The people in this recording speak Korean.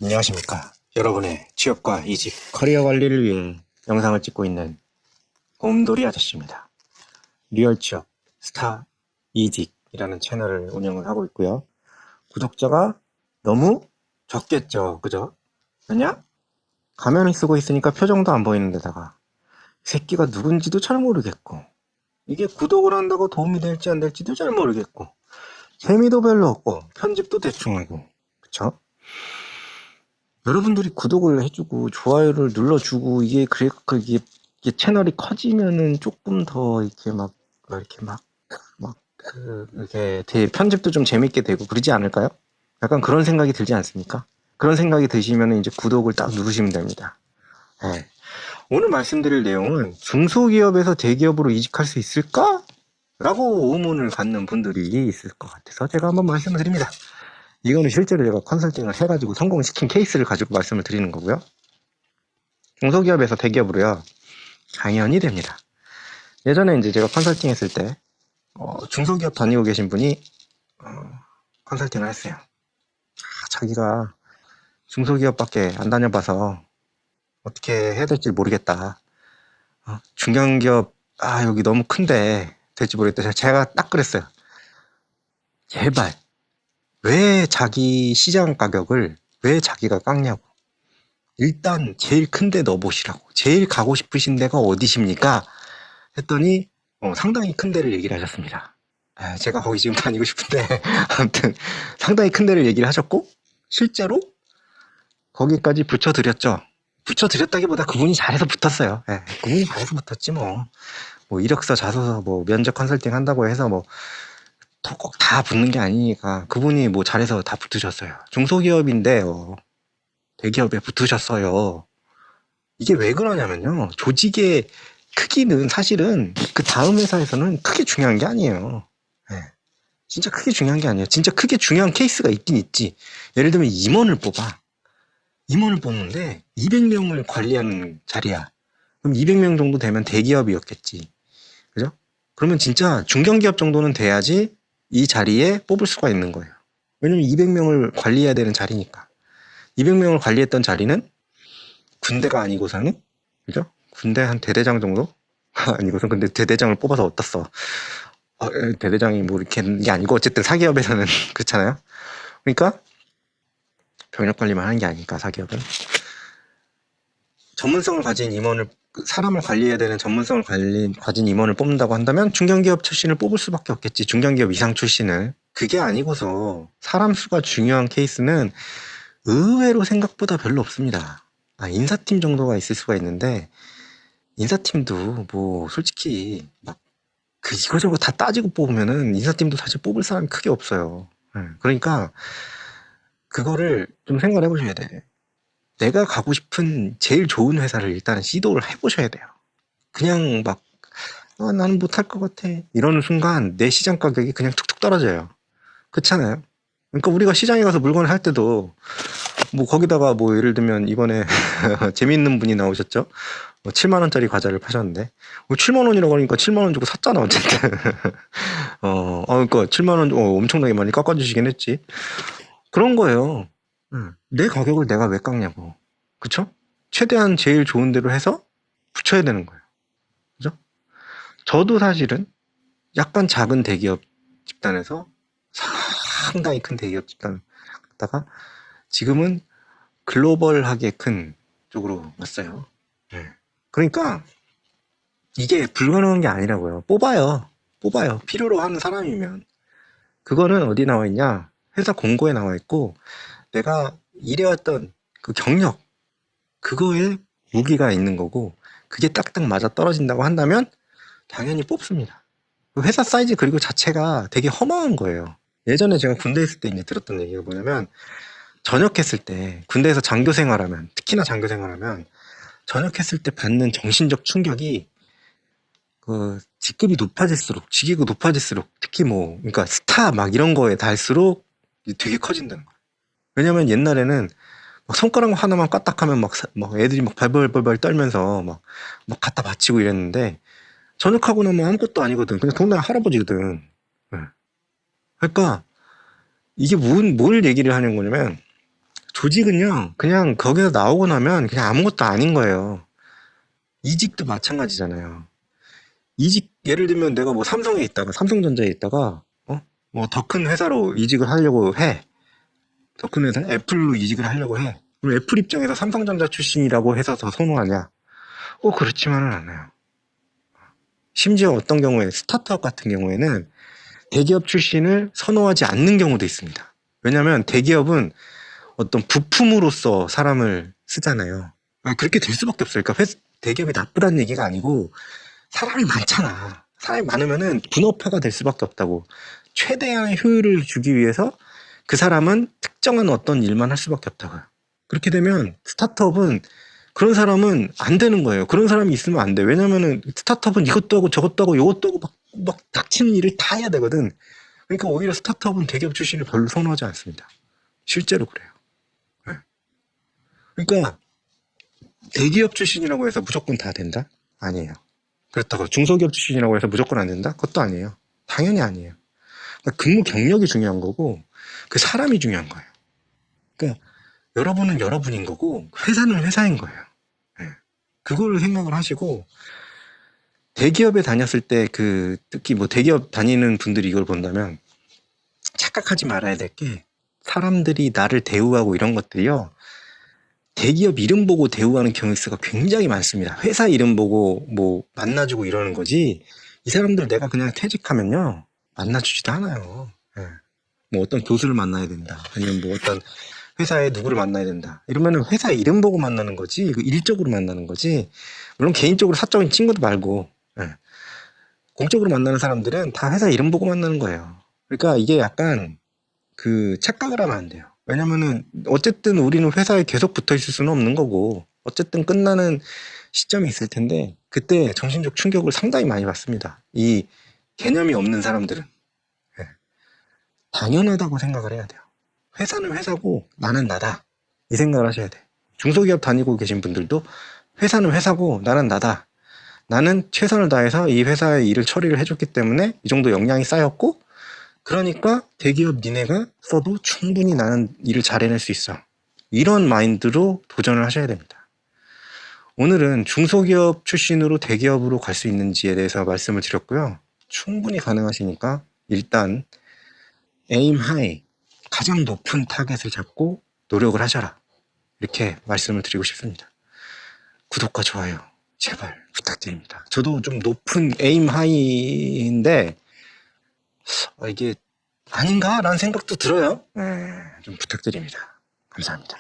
안녕하십니까. 여러분의 취업과 이직, 커리어 관리를 위해 영상을 찍고 있는 곰돌이 아저씨입니다. 리얼 취업, 스타, 이직이라는 채널을 운영을 하고 있고요. 구독자가 너무 적겠죠. 그죠? 왜냐? 가면을 쓰고 있으니까 표정도 안 보이는 데다가 새끼가 누군지도 잘 모르겠고 이게 구독을 한다고 도움이 될지 안 될지도 잘 모르겠고 재미도 별로 없고 편집도 대충 하고 그쵸? 여러분들이 구독을 해주고 좋아요를 눌러주고 이게 채널이 커지면은 조금 더 이렇게 편집도 좀 재밌게 되고 그러지 않을까요? 약간 그런 생각이 들지 않습니까? 그런 생각이 드시면 이제 구독을 딱 누르시면 됩니다. 네. 오늘 말씀드릴 내용은 중소기업에서 대기업으로 이직할 수 있을까? 라고 의문을 갖는 분들이 있을 것 같아서 제가 한번 말씀을 드립니다. 이거는 실제로 제가 컨설팅을 해가지고 성공시킨 케이스를 가지고 말씀을 드리는 거고요. 중소기업에서 대기업으로요. 당연히 됩니다. 예전에 이제 제가 컨설팅 했을 때 중소기업 다니고 계신 분이 컨설팅을 했어요. 자기가 중소기업밖에 안 다녀봐서 어떻게 해야 될지 모르겠다. 중견기업 여기 너무 큰데 될지 모르겠다. 제가 딱 그랬어요. 제발 왜 자기 시장 가격을 왜 자기가 깎냐고. 일단 제일 큰 데 넣어보시라고. 제일 가고 싶으신 데가 어디십니까? 했더니 상당히 큰 데를 얘기를 하셨습니다. 제가 거기 지금 다니고 싶은데 아무튼 상당히 큰 데를 얘기를 하셨고 실제로 거기까지 붙여드렸죠. 붙여드렸다기보다 그분이 잘해서 붙었어요. 그분이 잘해서 붙었지 뭐 이력서 자소서 뭐 면접 컨설팅 한다고 해서 뭐 꼭 다 붙는 게 아니니까 그분이 뭐 잘해서 다 붙으셨어요. 중소기업인데 대기업에 붙으셨어요. 이게 왜 그러냐면요. 조직의 크기는 사실은 그 다음 회사에서는 크게 중요한 게 아니에요. 네. 진짜 크게 중요한 게 아니에요. 진짜 크게 중요한 케이스가 있긴 있지. 예를 들면 임원을 뽑아. 임원을 뽑는데 200명을 관리하는 자리야. 그럼 200명 정도 되면 대기업이었겠지. 그죠? 그러면 진짜 중견기업 정도는 돼야지 이 자리에 뽑을 수가 있는 거예요. 왜냐면 200명을 관리해야 되는 자리니까. 200명을 관리했던 자리는 군대가 아니고서는, 그죠? 군대 한 대대장 정도? 아니고선 근데 대대장을 뽑아서 어디다 써? 대대장이 뭐 이렇게 하는 게 아니고 어쨌든 사기업에서는 그렇잖아요. 그러니까 병력 관리만 하는 게 아니니까 사기업은 전문성을 가진 임원을 사람을 관리해야 되는 전문성을 가진 임원을 뽑는다고 한다면 중견기업 출신을 뽑을 수밖에 없겠지. 중견기업 이상 출신을. 그게 아니고서 사람 수가 중요한 케이스는 의외로 생각보다 별로 없습니다. 인사팀 정도가 있을 수가 있는데 인사팀도 뭐 솔직히 막 이거저거 다 따지고 뽑으면은 인사팀도 사실 뽑을 사람이 크게 없어요. 그러니까 그거를 좀 생각을 해보셔야 돼. 내가 가고 싶은 제일 좋은 회사를 일단 시도를 해보셔야 돼요. 그냥 막 나는 못할 것 같아 이러는 순간 내 시장 가격이 그냥 툭툭 떨어져요. 그렇잖아요. 그러니까 우리가 시장에 가서 물건을 할 때도 뭐 거기다가 뭐 예를 들면 이번에 재미있는 분이 나오셨죠. 7만 원짜리 과자를 파셨는데 7만 원이라고 하니까 7만 원 주고 샀잖아 어쨌든. 그러니까 7만 원 엄청나게 많이 깎아주시긴 했지. 그런 거예요. 내 가격을 내가 왜 깎냐고. 그쵸? 최대한 제일 좋은 대로 해서 붙여야 되는 거예요. 그죠? 저도 사실은 약간 작은 대기업 집단에서 상당히 큰 대기업 집단 갔다가 지금은 글로벌하게 큰 쪽으로 왔어요. 그러니까 이게 불가능한 게 아니라고요. 뽑아요. 필요로 하는 사람이면. 그거는 어디 나와 있냐? 회사 공고에 나와 있고 내가 일해왔던 그 경력 그거에 무기가 있는 거고 그게 딱딱 맞아 떨어진다고 한다면 당연히 뽑습니다. 그 회사 사이즈 그리고 자체가 되게 허망한 거예요. 예전에 제가 군대 있을 때 이제 들었던 얘기가 뭐냐면 전역했을 때 군대에서 장교 생활하면 특히나 장교 생활하면 전역했을 때 받는 정신적 충격이 그 직급이 높아질수록 직위가 높아질수록 특히 뭐 그러니까 스타 막 이런 거에 달수록 되게 커진다는 거예요. 왜냐면 옛날에는 막 손가락 하나만 까딱하면 막 애들이 막 발벌발발 떨면서 막 갖다 바치고 이랬는데 전역하고 나면 아무것도 아니거든. 그냥 동네 할아버지거든. 그러니까 이게 뭘 얘기를 하는 거냐면 조직은요, 그냥 거기서 나오고 나면 그냥 아무것도 아닌 거예요. 이직도 마찬가지잖아요. 이직, 예를 들면 내가 뭐 삼성에 있다가, 삼성전자에 있다가, 뭐 더 큰 회사로 이직을 하려고 해. 더 큰 회사, 애플로 이직을 하려고 해. 그럼 애플 입장에서 삼성전자 출신이라고 해서 더 선호하냐? 그렇지만은 않아요. 심지어 어떤 경우에, 스타트업 같은 경우에는 대기업 출신을 선호하지 않는 경우도 있습니다. 왜냐면 대기업은 어떤 부품으로서 사람을 쓰잖아요. 그렇게 될 수밖에 없어요. 그러니까 대기업이 나쁘다는 얘기가 아니고 사람이 많잖아. 사람이 많으면은 분업화가 될 수밖에 없다고. 최대한의 효율을 주기 위해서 그 사람은 특정한 어떤 일만 할 수밖에 없다고요. 그렇게 되면 스타트업은 그런 사람은 안 되는 거예요. 그런 사람이 있으면 안 돼. 왜냐면은 스타트업은 이것도 하고 저것도 하고 이것도 하고 막 닥치는 일을 다 해야 되거든. 그러니까 오히려 스타트업은 대기업 출신을 별로 선호하지 않습니다. 실제로 그래요. 네. 그러니까 대기업 출신이라고 해서 무조건 다 된다? 아니에요. 그렇다고 중소기업 출신이라고 해서 무조건 안 된다? 그것도 아니에요. 당연히 아니에요. 그러니까 근무 경력이 중요한 거고 그 사람이 중요한 거예요. 그러니까 여러분은 여러분인 거고 회사는 회사인 거예요. 네. 그걸 생각을 하시고 대기업에 다녔을 때 특히 뭐 대기업 다니는 분들이 이걸 본다면 착각하지 말아야 될 게 사람들이 나를 대우하고 이런 것들이요. 대기업 이름 보고 대우하는 경우가 굉장히 많습니다. 회사 이름 보고 뭐 만나주고 이러는 거지. 이 사람들 내가 그냥 퇴직하면요. 만나주지도 않아요. 예. 뭐 어떤 교수를 만나야 된다. 아니면 뭐 어떤 회사에 누구를 만나야 된다. 이러면은 회사 이름 보고 만나는 거지. 일적으로 만나는 거지. 물론 개인적으로 사적인 친구도 말고. 예. 공적으로 만나는 사람들은 다 회사 이름 보고 만나는 거예요. 그러니까 이게 약간 착각을 하면 안 돼요. 왜냐면은 어쨌든 우리는 회사에 계속 붙어 있을 수는 없는 거고 어쨌든 끝나는 시점이 있을 텐데 그때 정신적 충격을 상당히 많이 받습니다. 이 개념이 없는 사람들은. 예. 당연하다고 생각을 해야 돼요. 회사는 회사고 나는 나다. 이 생각을 하셔야 돼. 중소기업 다니고 계신 분들도 회사는 회사고 나는 나다. 나는 최선을 다해서 이 회사의 일을 처리를 해줬기 때문에 이 정도 역량이 쌓였고 그러니까 대기업 니네가 써도 충분히 나는 일을 잘 해낼 수 있어. 이런 마인드로 도전을 하셔야 됩니다. 오늘은 중소기업 출신으로 대기업으로 갈 수 있는지에 대해서 말씀을 드렸고요. 충분히 가능하시니까 일단 aim high, 가장 높은 타겟을 잡고 노력을 하셔라. 이렇게 말씀을 드리고 싶습니다. 구독과 좋아요 제발 부탁드립니다. 저도 좀 높은 aim high인데 이게 아닌가? 라는 생각도 들어요. 좀 부탁드립니다. 감사합니다.